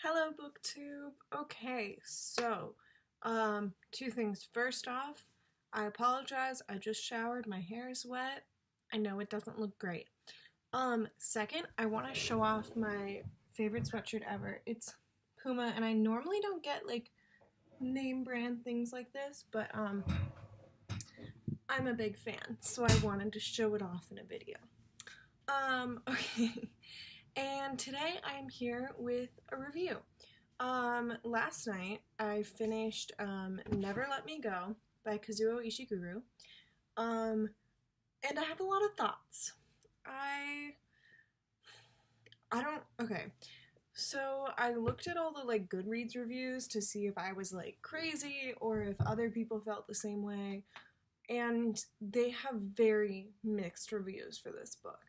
Hello, BookTube. Okay, so, two things. First off, I apologize. I just showered. My hair is wet. I know it doesn't look great. Second, I want to show off my favorite sweatshirt ever. It's Puma, and I normally don't get, like, name brand things like this, but, I'm a big fan, so I wanted to show it off in a video. Okay. And today I'm here with a review. Last night I finished Never Let Me Go by Kazuo Ishiguro. And I have a lot of thoughts. I don't okay. So I looked at all the like Goodreads reviews to see if I was like crazy or if other people felt the same way. And they have very mixed reviews for this book.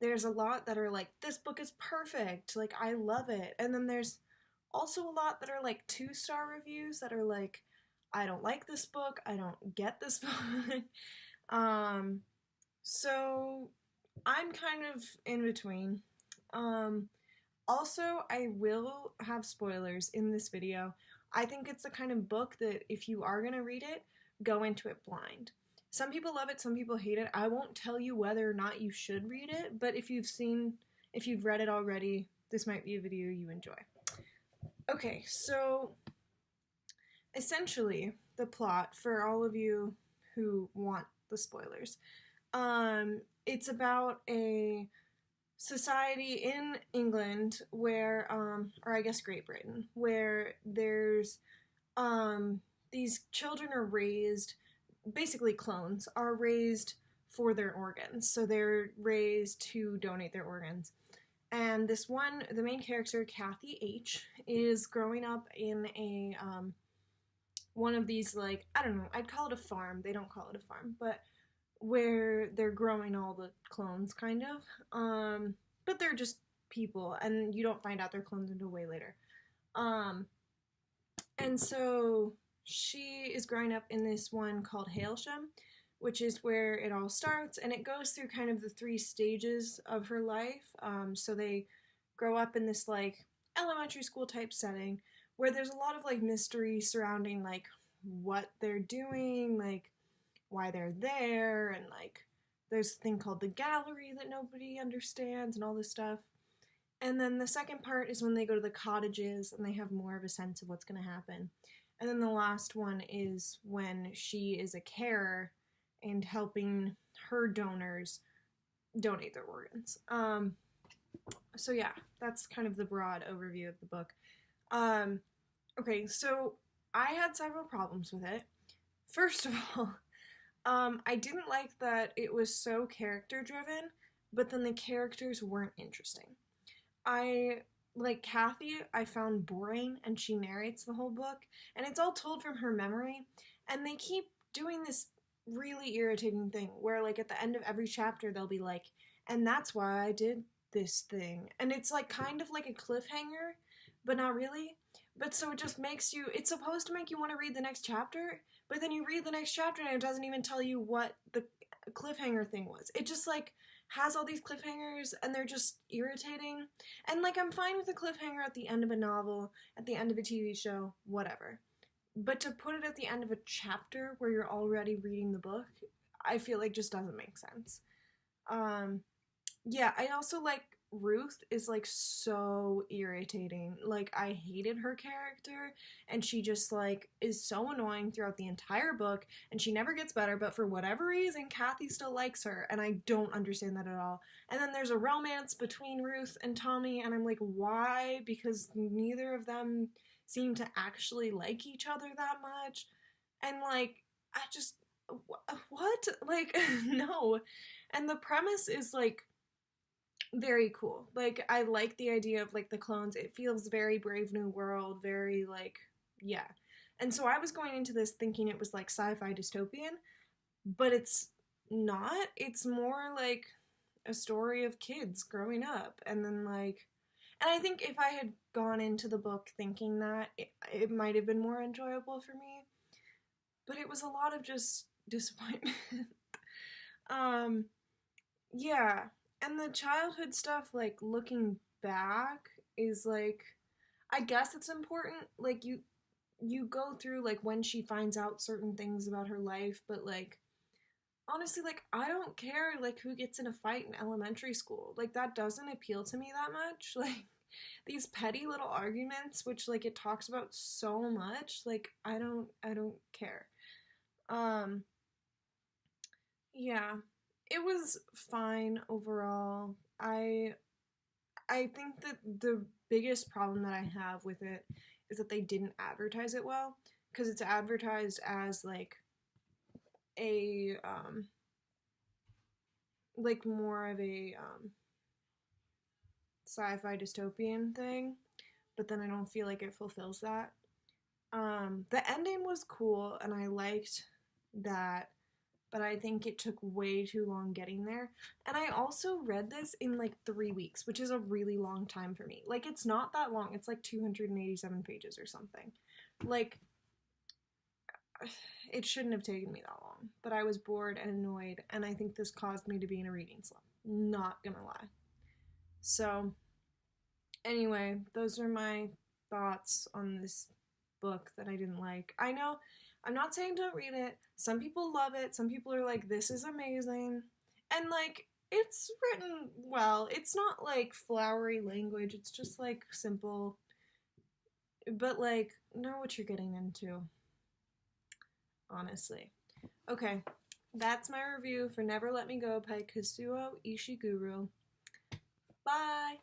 There's a lot that are like, this book is perfect, like I love it. And then there's also a lot that are like 2-star reviews that are like, I don't like this book, I don't get this book. um, so I'm kind of in between. Also, I will have spoilers in this video. I think it's the kind of book that if you are going to read it, go into it blind. Some people love it, some people hate it. I won't tell you whether or not you should read it, but if you've read it already, this might be a video you enjoy. Okay, so essentially the plot for all of you who want the spoilers. It's about a society in England where, or I guess Great Britain, where there's these children are raised, basically clones, are raised for their organs. So they're raised to donate their organs. And this one, the main character, Kathy H, is growing up in a one of these, like, I don't know, I'd call it a farm. They don't call it a farm, but where they're growing all the clones, kind of. But they're just people, and you don't find out they're clones until way later. And so she is growing up in this one called Hailsham, which is where it all starts, and it goes through kind of the 3 stages of her life. So they grow up in this like elementary school type setting where there's a lot of like mystery surrounding like what they're doing, like why they're there, and like there's a thing called the gallery that nobody understands and all this stuff. And then the second part is when they go to the cottages and they have more of a sense of what's going to happen. And then the last one is when she is a carer and helping her donors donate their organs. So yeah, that's kind of the broad overview of the book. Okay, so I had several problems with it. First of all, I didn't like that it was so character driven, but then the characters weren't interesting. Like Kathy, I found boring, and she narrates the whole book, and it's all told from her memory, and they keep doing this really irritating thing where like at the end of every chapter they'll be like, and that's why I did this thing. And it's like kind of like a cliffhanger, but not really. But so it just makes you, it's supposed to make you want to read the next chapter, but then you read the next chapter and it doesn't even tell you what the cliffhanger thing was. It just like has all these cliffhangers and they're just irritating. And like I'm fine with a cliffhanger at the end of a novel, at the end of a TV show, whatever. But to put it at the end of a chapter where you're already reading the book, I feel like just doesn't make sense. Yeah, I also like Ruth is like so irritating. Like I hated her character, and she just like is so annoying throughout the entire book, and she never gets better, but for whatever reason Kathy still likes her, and I don't understand that at all. And then there's a romance between Ruth and Tommy, and I'm like, why? Because neither of them seem to actually like each other that much. And like I just what? Like no. And the premise is like very cool. Like I like the idea of like the clones. It feels very Brave New World, very like yeah. And so I was going into this thinking it was like sci-fi dystopian, but it's not. It's more like a story of kids growing up, and then like, and I think if I had gone into the book thinking that, it might have been more enjoyable for me. But it was a lot of just disappointment. um yeah, and the childhood stuff, like looking back, is like, I guess it's important. Like you go through like when she finds out certain things about her life, but like honestly, like I don't care like who gets in a fight in elementary school. Like that doesn't appeal to me that much. Like these petty little arguments which like it talks about so much, like I don't care. Um yeah. It was fine overall. I think that the biggest problem that I have with it is that they didn't advertise it well because it's advertised as a like more of a sci-fi dystopian thing, but then I don't feel like it fulfills that. The ending was cool and I liked that, but I think it took way too long getting there. And I also read this in like 3 weeks, which is a really long time for me. Like, it's not that long, it's like 287 pages or something. Like, it shouldn't have taken me that long, but I was bored and annoyed, and I think this caused me to be in a reading slump. Not gonna lie. So, anyway, those are my thoughts on this book that I didn't like. I know I'm not saying don't read it. Some people love it. Some people are like, this is amazing. And like, it's written well. It's not like flowery language, it's just like simple. But like, know what you're getting into, honestly. Okay, that's my review for Never Let Me Go by Kazuo Ishiguro. Bye!